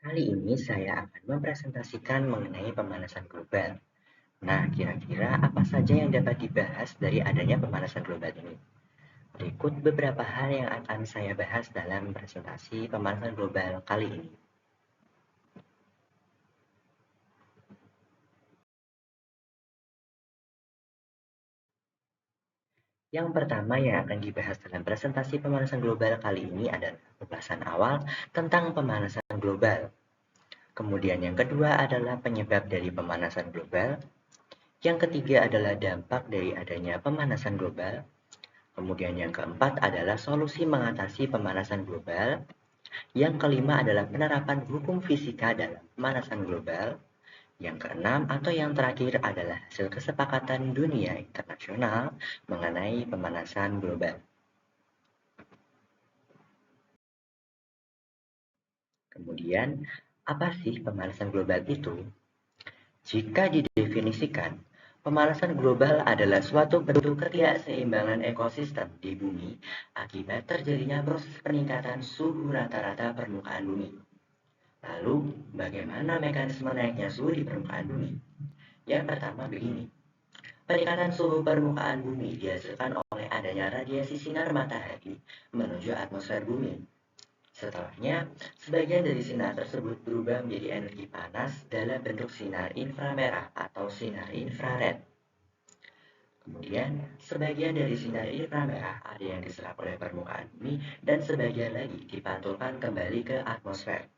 Kali ini saya akan mempresentasikan mengenai pemanasan global. Nah, kira-kira apa saja yang dapat dibahas dari adanya pemanasan global ini? Berikut beberapa hal yang akan saya bahas dalam presentasi pemanasan global kali ini. Yang pertama yang akan dibahas dalam presentasi pemanasan global kali ini adalah pembahasan awal tentang pemanasan global. Kemudian yang kedua adalah penyebab dari pemanasan global. Yang ketiga adalah dampak dari adanya pemanasan global. Kemudian yang keempat adalah solusi mengatasi pemanasan global. Yang kelima adalah penerapan hukum fisika dalam pemanasan global. Yang keenam atau yang terakhir adalah hasil kesepakatan dunia internasional mengenai pemanasan global. Kemudian, apa sih pemanasan global itu? Jika didefinisikan, pemanasan global adalah suatu bentuk ketidakseimbangan ekosistem di bumi akibat terjadinya proses peningkatan suhu rata-rata permukaan bumi. Lalu, bagaimana mekanisme naiknya suhu di permukaan bumi? Yang pertama begini, peningkatan suhu permukaan bumi dihasilkan oleh adanya radiasi sinar matahari menuju atmosfer bumi. Setelahnya, sebagian dari sinar tersebut berubah menjadi energi panas dalam bentuk sinar inframerah atau sinar infrared. Kemudian, sebagian dari sinar inframerah ada yang diserap oleh permukaan bumi dan sebagian lagi dipantulkan kembali ke atmosfer.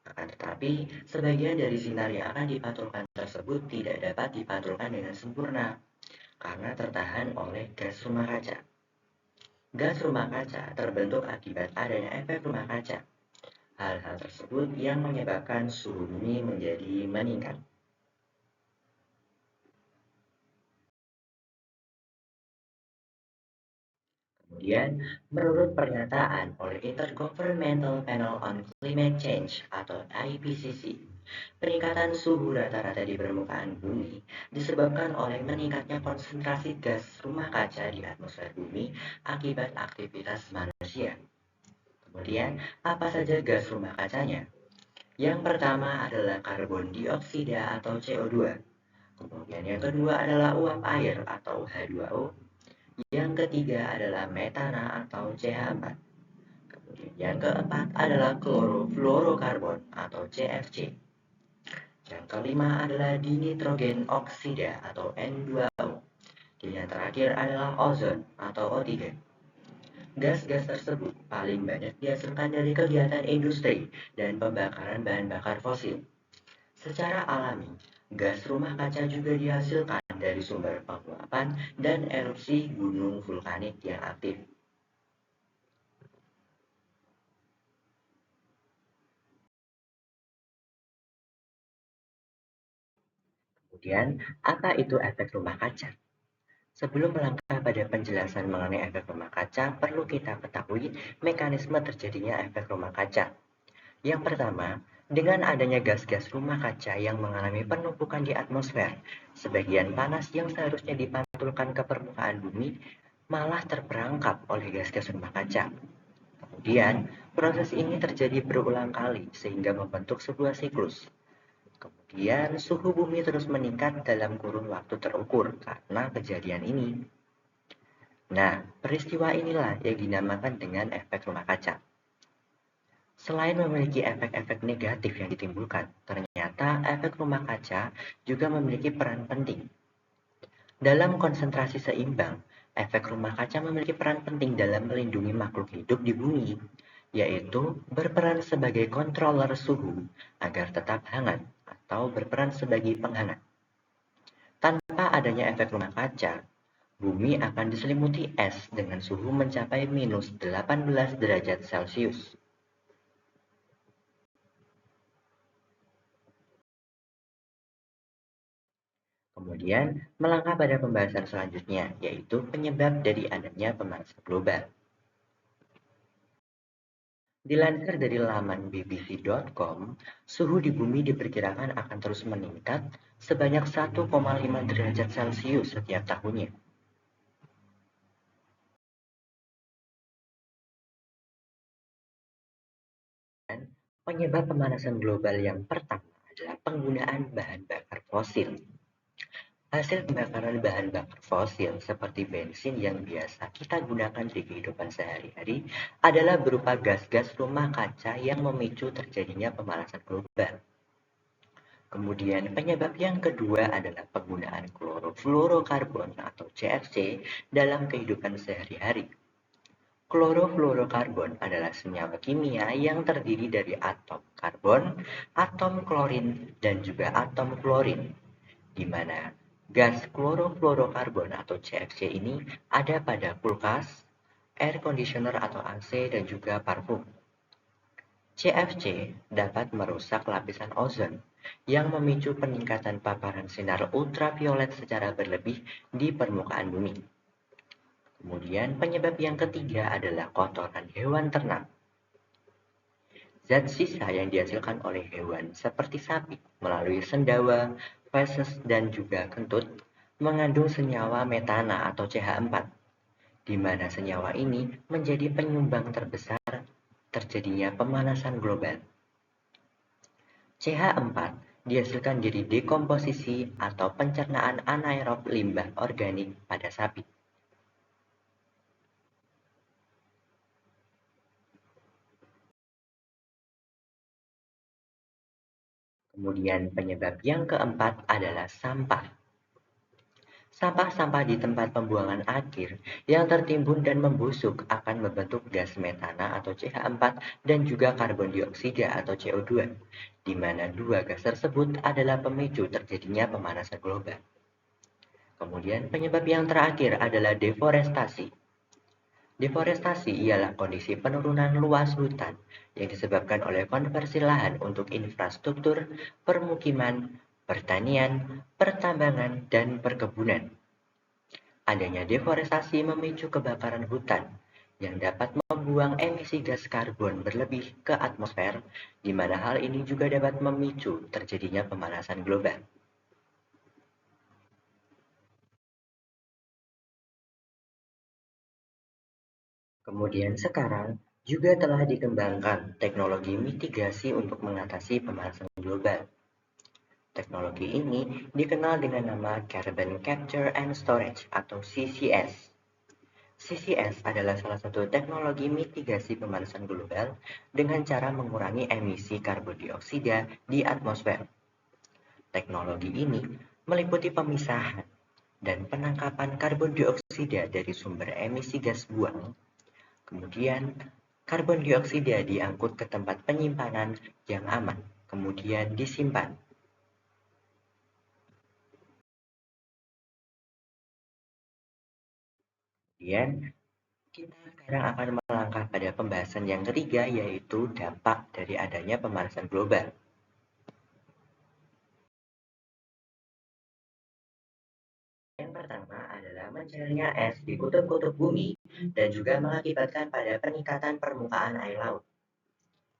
Akan tetapi, sebagian dari sinar yang akan dipantulkan tersebut tidak dapat dipantulkan dengan sempurna karena tertahan oleh gas rumah kaca. Gas rumah kaca terbentuk akibat adanya efek rumah kaca. Hal-hal tersebut yang menyebabkan suhu bumi menjadi meningkat. Kemudian, menurut pernyataan oleh Intergovernmental Panel on Climate Change atau IPCC, peningkatan suhu rata-rata di permukaan bumi disebabkan oleh meningkatnya konsentrasi gas rumah kaca di atmosfer bumi akibat aktivitas manusia. Kemudian, apa saja gas rumah kacanya? Yang pertama adalah karbon dioksida atau CO2. Kemudian yang kedua adalah uap air atau H2O. Yang ketiga adalah metana atau CH4. Kemudian yang keempat adalah klorofluorokarbon atau CFC. Yang kelima adalah dinitrogen oksida atau N2O. Dan yang terakhir adalah ozon atau O3. Gas-gas tersebut paling banyak dihasilkan dari kegiatan industri dan pembakaran bahan bakar fosil. Secara alami, gas rumah kaca juga dihasilkan dari sumber penguapan dan erupsi gunung vulkanik yang aktif. Kemudian, apa itu efek rumah kaca? Sebelum melangkah pada penjelasan mengenai efek rumah kaca, perlu kita ketahui mekanisme terjadinya efek rumah kaca. Yang pertama, dengan adanya gas-gas rumah kaca yang mengalami penumpukan di atmosfer, sebagian panas yang seharusnya dipantulkan ke permukaan bumi malah terperangkap oleh gas-gas rumah kaca. Kemudian, proses ini terjadi berulang kali sehingga membentuk sebuah siklus. Kemudian, suhu bumi terus meningkat dalam kurun waktu terukur karena kejadian ini. Nah, peristiwa inilah yang dinamakan dengan efek rumah kaca. Selain memiliki efek-efek negatif yang ditimbulkan, ternyata efek rumah kaca juga memiliki peran penting. Dalam konsentrasi seimbang, efek rumah kaca memiliki peran penting dalam melindungi makhluk hidup di bumi, yaitu berperan sebagai controller suhu agar tetap hangat atau berperan sebagai penghangat. Tanpa adanya efek rumah kaca, bumi akan diselimuti es dengan suhu mencapai minus 18 derajat Celcius. Kemudian, melangkah pada pembahasan selanjutnya, yaitu penyebab dari adanya pemanasan global. Dilansir dari laman bbc.com, suhu di bumi diperkirakan akan terus meningkat sebanyak 1,5 derajat Celcius setiap tahunnya. Penyebab pemanasan global yang pertama adalah penggunaan bahan bakar fosil. Hasil pembakaran bahan bakar fosil seperti bensin yang biasa kita gunakan di kehidupan sehari-hari adalah berupa gas-gas rumah kaca yang memicu terjadinya pemanasan global. Kemudian penyebab yang kedua adalah penggunaan klorofluorokarbon atau CFC dalam kehidupan sehari-hari. Klorofluorokarbon adalah senyawa kimia yang terdiri dari atom karbon, atom klorin, dan juga atom klorin, di mana gas klorofluorokarbon atau CFC ini ada pada kulkas, air conditioner atau AC, dan juga parfum. CFC dapat merusak lapisan ozon yang memicu peningkatan paparan sinar ultraviolet secara berlebih di permukaan bumi. Kemudian penyebab yang ketiga adalah kotoran hewan ternak. Zat sisa yang dihasilkan oleh hewan seperti sapi melalui sendawa, feses, dan juga kentut mengandung senyawa metana atau CH4, di mana senyawa ini menjadi penyumbang terbesar terjadinya pemanasan global. CH4 dihasilkan dari dekomposisi atau pencernaan anaerob limbah organik pada sapi. Kemudian penyebab yang keempat adalah sampah. Sampah-sampah di tempat pembuangan akhir yang tertimbun dan membusuk akan membentuk gas metana atau CH4 dan juga karbon dioksida atau CO2, di mana dua gas tersebut adalah pemicu terjadinya pemanasan global. Kemudian penyebab yang terakhir adalah deforestasi. Deforestasi ialah kondisi penurunan luas hutan yang disebabkan oleh konversi lahan untuk infrastruktur, permukiman, pertanian, pertambangan, dan perkebunan. Adanya deforestasi memicu kebakaran hutan yang dapat membuang emisi gas karbon berlebih ke atmosfer, di mana hal ini juga dapat memicu terjadinya pemanasan global. Kemudian sekarang juga telah dikembangkan teknologi mitigasi untuk mengatasi pemanasan global. Teknologi ini dikenal dengan nama Carbon Capture and Storage atau CCS. CCS adalah salah satu teknologi mitigasi pemanasan global dengan cara mengurangi emisi karbon dioksida di atmosfer. Teknologi ini meliputi pemisahan dan penangkapan karbon dioksida dari sumber emisi gas buang. Kemudian, karbon dioksida diangkut ke tempat penyimpanan yang aman, kemudian disimpan. Kemudian, kita sekarang akan melangkah pada pembahasan yang ketiga, yaitu dampak dari adanya pemanasan global. Yang pertama adalah mencairnya es di kutub-kutub bumi dan juga mengakibatkan pada peningkatan permukaan air laut,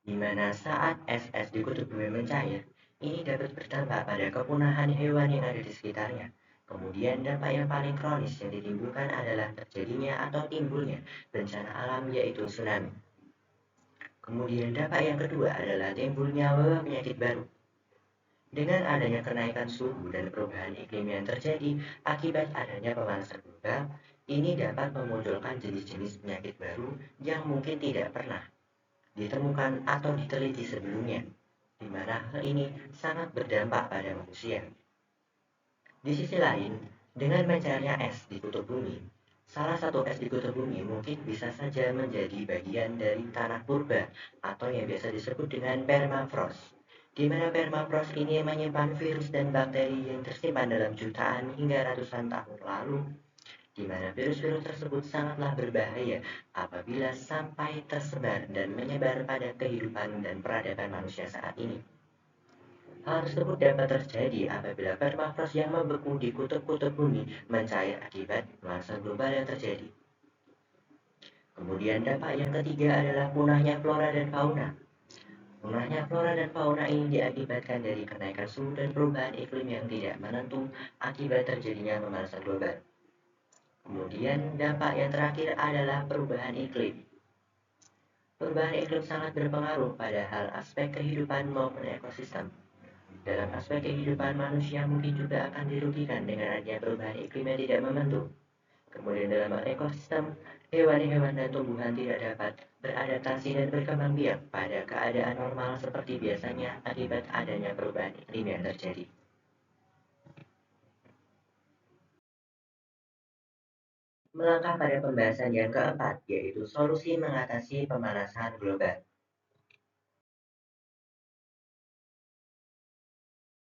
di mana saat es di kutub bumi mencair, ini dapat berdampak pada kepunahan hewan yang ada di sekitarnya. Kemudian dampak yang paling kronis yang ditimbulkan adalah terjadinya atau timbulnya bencana alam yaitu tsunami. Kemudian dampak yang kedua adalah timbulnya wabah penyakit baru. Dengan adanya kenaikan suhu dan perubahan iklim yang terjadi akibat adanya pemanasan global, ini dapat memunculkan jenis-jenis penyakit baru yang mungkin tidak pernah ditemukan atau diteliti sebelumnya, di mana hal ini sangat berdampak pada manusia. Di sisi lain, dengan mencairnya es di kutub bumi, salah satu es di kutub bumi mungkin bisa saja menjadi bagian dari tanah purba atau yang biasa disebut dengan permafrost, di mana permafrost ini menyimpan virus dan bakteri yang tersimpan dalam jutaan hingga ratusan tahun lalu, di mana virus-virus tersebut sangatlah berbahaya apabila sampai tersebar dan menyebar pada kehidupan dan peradaban manusia saat ini. Hal tersebut dapat terjadi apabila permafrost yang membeku di kutub-kutub bumi mencair akibat pemanasan global yang terjadi. Kemudian dampak yang ketiga adalah punahnya flora dan fauna. Punahnya flora dan fauna ini diakibatkan dari kenaikan suhu dan perubahan iklim yang tidak menentu akibat terjadinya pemanasan global. Kemudian dampak yang terakhir adalah perubahan iklim. Perubahan iklim sangat berpengaruh pada hal aspek kehidupan maupun ekosistem. Dalam aspek kehidupan manusia mungkin juga akan dirugikan dengan adanya perubahan iklim yang tidak menentu. Kemudian dalam ekosistem, hewan-hewan dan tumbuhan tidak dapat beradaptasi dan berkembang biak pada keadaan normal seperti biasanya akibat adanya perubahan iklim yang terjadi. Melangkah pada pembahasan yang keempat, yaitu solusi mengatasi pemanasan global.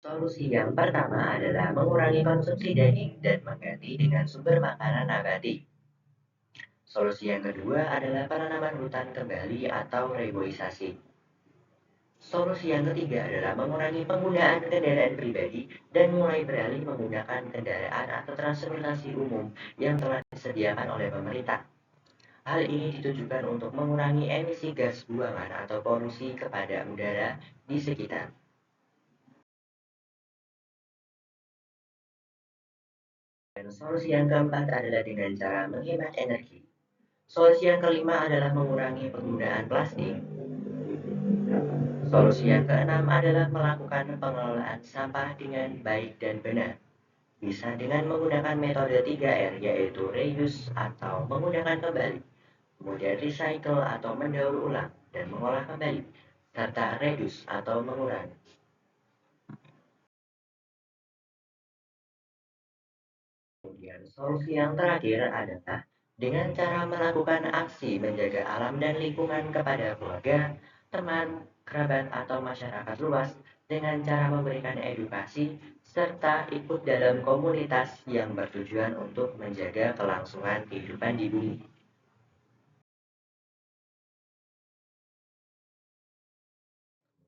Solusi yang pertama adalah mengurangi konsumsi daging dan mengganti dengan sumber makanan nabati. Solusi yang kedua adalah penanaman hutan kembali atau reboisasi. Solusi yang ketiga adalah mengurangi penggunaan kendaraan pribadi dan mulai beralih menggunakan kendaraan atau transportasi umum yang telah disediakan oleh pemerintah. Hal ini ditujukan untuk mengurangi emisi gas buangan atau polusi kepada udara di sekitar. Dan solusi yang keempat adalah dengan cara menghemat energi. Solusi yang kelima adalah mengurangi penggunaan plastik. Solusi yang keenam adalah melakukan pengelolaan sampah dengan baik dan benar. Bisa dengan menggunakan metode 3R yaitu reuse atau menggunakan kembali, kemudian recycle atau mendaur ulang dan mengolah kembali, serta reduce atau mengurangi. Kemudian solusi yang terakhir adalah dengan cara melakukan aksi menjaga alam dan lingkungan kepada keluarga, teman, kerabat, atau masyarakat luas dengan cara memberikan edukasi serta ikut dalam komunitas yang bertujuan untuk menjaga kelangsungan kehidupan di bumi.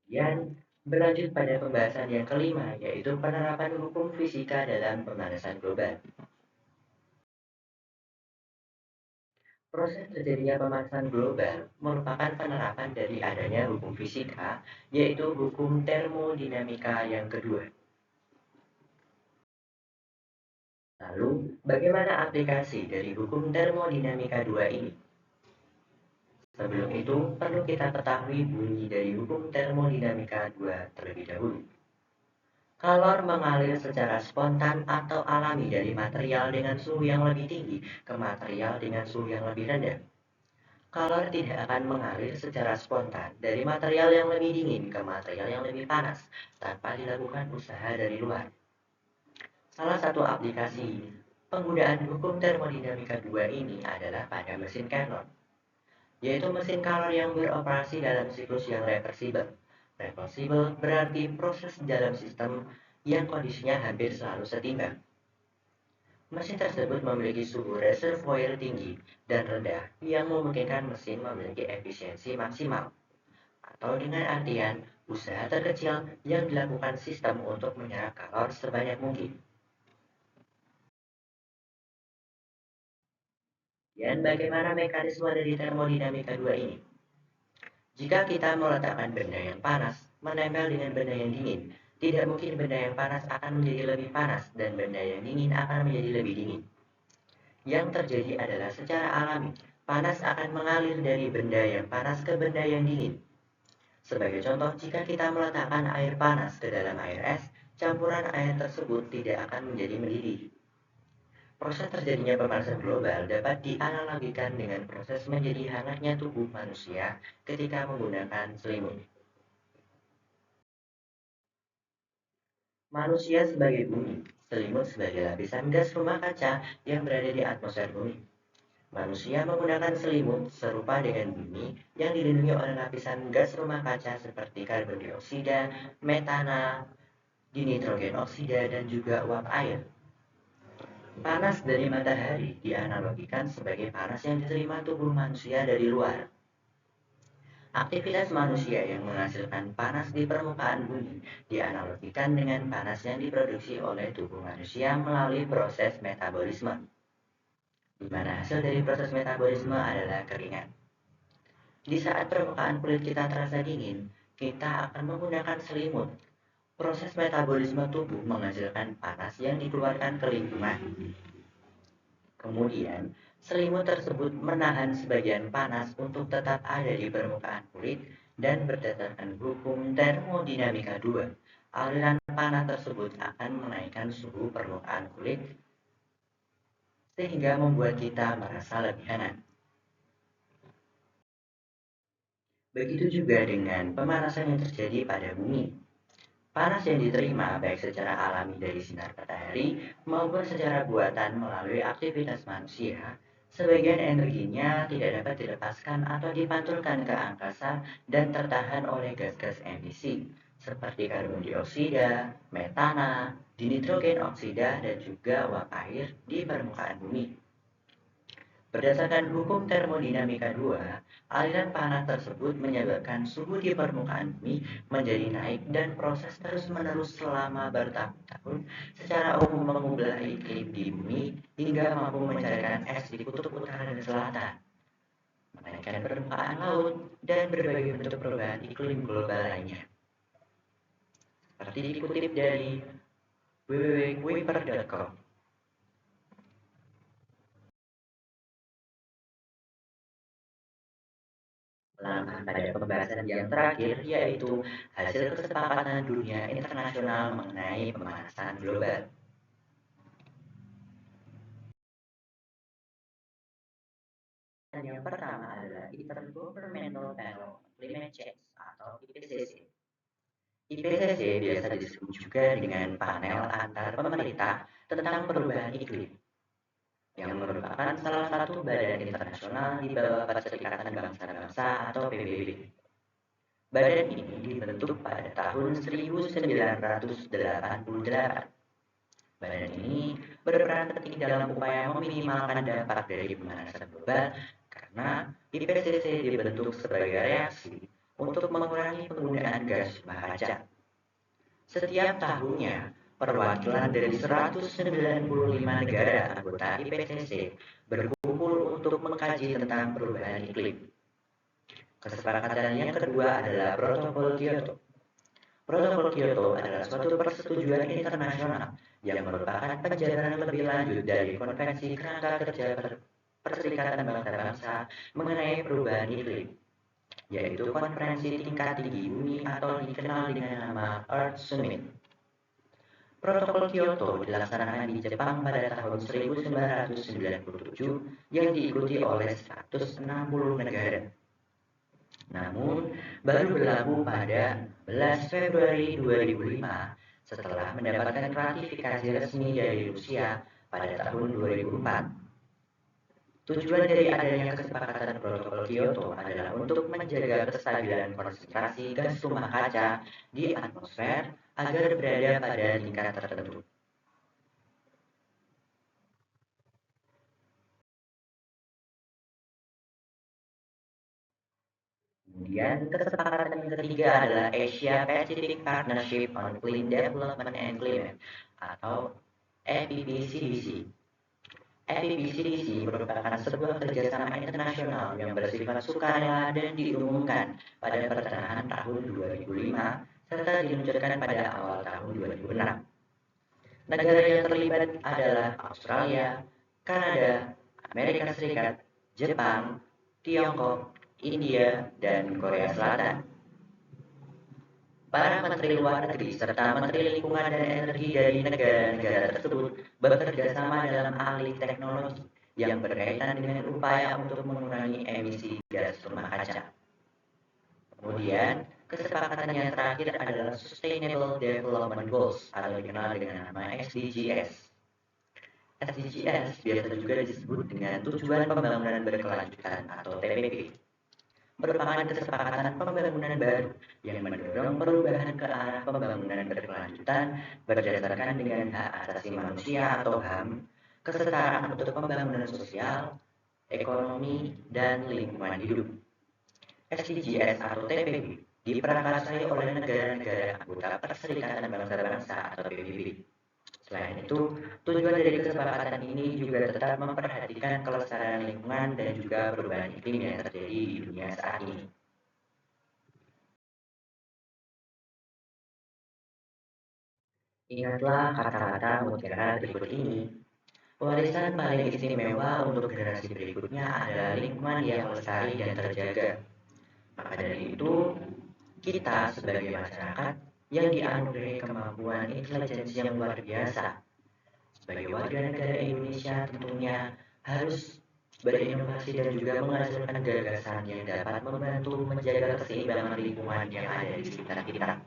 Kemudian berlanjut pada pembahasan yang kelima, yaitu penerapan hukum fisika dalam pemanasan global. Proses terjadinya pemanasan global merupakan penerapan dari adanya hukum fisika, yaitu hukum termodinamika yang kedua. Lalu, bagaimana aplikasi dari hukum termodinamika 2 ini? Sebelum itu, perlu kita ketahui bunyi dari hukum termodinamika 2 terlebih dahulu. Kalor mengalir secara spontan atau alami dari material dengan suhu yang lebih tinggi ke material dengan suhu yang lebih rendah. Kalor tidak akan mengalir secara spontan dari material yang lebih dingin ke material yang lebih panas tanpa dilakukan usaha dari luar. Salah satu aplikasi penggunaan hukum termodinamika 2 ini adalah pada mesin Carnot, yaitu mesin kalor yang beroperasi dalam siklus yang reversibel. Reversibel berarti proses dalam sistem yang kondisinya hampir selalu setimbang. Mesin tersebut memiliki suhu reservoir tinggi dan rendah yang memungkinkan mesin memiliki efisiensi maksimal, atau dengan artian usaha terkecil yang dilakukan sistem untuk menyerap kalor sebanyak mungkin. Dan bagaimana mekanisme dari termodinamika 2 ini? Jika kita meletakkan benda yang panas menempel dengan benda yang dingin, tidak mungkin benda yang panas akan menjadi lebih panas dan benda yang dingin akan menjadi lebih dingin. Yang terjadi adalah secara alami, panas akan mengalir dari benda yang panas ke benda yang dingin. Sebagai contoh, jika kita meletakkan air panas ke dalam air es, campuran air tersebut tidak akan menjadi mendidih. Proses terjadinya pemanasan global dapat dianalogikan dengan proses menjadi hangatnya tubuh manusia ketika menggunakan selimut. Manusia sebagai bumi, selimut sebagai lapisan gas rumah kaca yang berada di atmosfer bumi. Manusia menggunakan selimut serupa dengan bumi yang dilindungi oleh lapisan gas rumah kaca seperti karbon dioksida, metana, dinitrogen oksida, dan juga uap air. Panas dari matahari dianalogikan sebagai panas yang diterima tubuh manusia dari luar. Aktivitas manusia yang menghasilkan panas di permukaan bumi dianalogikan dengan panas yang diproduksi oleh tubuh manusia melalui proses metabolisme, di mana hasil dari proses metabolisme adalah keringat. Di saat permukaan kulit kita terasa dingin, kita akan menggunakan selimut. Proses metabolisme tubuh menghasilkan panas yang dikeluarkan ke lingkungan. Kemudian, Selimut tersebut menahan sebagian panas untuk tetap ada di permukaan kulit dan berdasarkan hukum termodinamika 2, aliran panas tersebut akan menaikkan suhu permukaan kulit sehingga membuat kita merasa lebih hangat. Begitu juga dengan pemanasan yang terjadi pada bumi. Panas yang diterima baik secara alami dari sinar matahari maupun secara buatan melalui aktivitas manusia, sebagian energinya tidak dapat dilepaskan atau dipantulkan ke angkasa dan tertahan oleh gas-gas emisi seperti karbon dioksida, metana, dinitrogen oksida, dan juga uap air di permukaan bumi. Berdasarkan hukum termodinamika 2, aliran panas tersebut menyebabkan suhu di permukaan bumi menjadi naik dan proses terus-menerus selama bertahun-tahun secara umum mengubah iklim di bumi hingga mampu mencairkan es di kutub utara dan selatan, menaikkan permukaan laut, dan berbagai bentuk perubahan iklim global lainnya. Seperti dikutip dari www.kuiper.com. Langkah pada pembahasan yang terakhir yaitu hasil kesepakatan dunia internasional mengenai pemanasan global. Dan yang pertama adalah Intergovernmental Panel on Climate Change atau IPCC. IPCC biasa disebut juga dengan panel antar pemerintah tentang perubahan iklim, yang merupakan salah satu badan internasional di bawah Perserikatan Bangsa-Bangsa atau PBB. Badan ini dibentuk pada tahun 1988. Badan ini berperan penting dalam upaya meminimalkan dampak dari pemanasan global karena IPCC dibentuk sebagai reaksi untuk mengurangi penggunaan gas rumah kaca. Setiap tahunnya, perwakilan dari 195 negara anggota IPCC berkumpul untuk mengkaji tentang perubahan iklim. Kesepakatan yang kedua adalah Protokol Kyoto. Protokol Kyoto adalah suatu persetujuan internasional yang merupakan penjabaran lebih lanjut dari Konvensi Kerangka Kerja Perserikatan Bangsa-Bangsa mengenai perubahan iklim, yaitu konferensi tingkat tinggi bumi atau dikenal dengan nama Earth Summit. Protokol Kyoto dilaksanakan di Jepang pada tahun 1997 yang diikuti oleh 160 negara. Namun, baru berlaku pada 11 Februari 2005 setelah mendapatkan ratifikasi resmi dari Rusia pada tahun 2004. Tujuan dari adanya kesepakatan Protokol Kyoto adalah untuk menjaga kestabilan konsentrasi gas rumah kaca di atmosfer agar berada pada tingkat tertentu. Kemudian kesepakatan yang ketiga adalah Asia Pacific Partnership on Clean Development and Climate atau APPCDC. APPCDC merupakan sebuah kerjasama internasional yang bersifat sukarela dan diumumkan pada pertengahan tahun 2005 serta diluncurkan pada awal tahun 2006. Negara yang terlibat adalah Australia, Kanada, Amerika Serikat, Jepang, Tiongkok, India, dan Korea Selatan. Para menteri luar negeri serta menteri lingkungan dan energi dari negara-negara tersebut bekerja sama dalam alih teknologi yang berkaitan dengan upaya untuk mengurangi emisi gas rumah kaca. Kemudian, kesepakatan yang terakhir adalah Sustainable Development Goals atau dikenal dengan nama SDGs. SDGs biasa juga disebut dengan Tujuan Pembangunan Berkelanjutan atau TPP. Merupakan kesepakatan pembangunan baru yang mendorong perubahan ke arah pembangunan berkelanjutan berdasarkan dengan hak asasi manusia atau HAM, kesetaraan untuk pembangunan sosial, ekonomi, dan lingkungan hidup. SDGs atau TPP diprakarsai oleh negara-negara anggota Perserikatan Bangsa-Bangsa atau PBB. Selain itu, tujuan dari kesepakatan ini juga tetap memperhatikan kelestarian lingkungan dan juga perubahan iklim yang terjadi di dunia saat ini. Ingatlah kata-kata mutiara berikut ini. Warisan paling istimewa untuk generasi berikutnya adalah lingkungan yang lestari dan terjaga. Maka dari itu, kita sebagai masyarakat yang dianugerahi kemampuan intelijensi yang luar biasa, sebagai warga negara Indonesia tentunya harus berinovasi dan juga menghasilkan gagasan yang dapat membantu menjaga keseimbangan lingkungan yang ada di sekitar kita,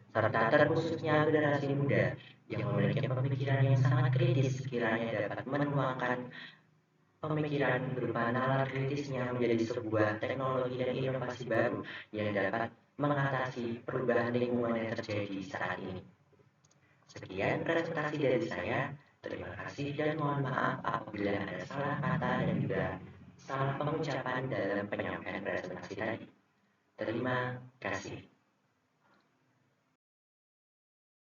serta terkhususnya generasi muda yang memiliki pemikiran yang sangat kritis sekiranya dapat menuangkan pemikiran berupa nalar kritisnya menjadi sebuah teknologi dan inovasi baru yang dapat mengatasi perubahan lingkungan yang terjadi saat ini. Sekian presentasi dari saya. Terima kasih dan mohon maaf apabila ada salah kata dan juga salah pengucapan dalam penyampaian presentasi tadi. Terima kasih.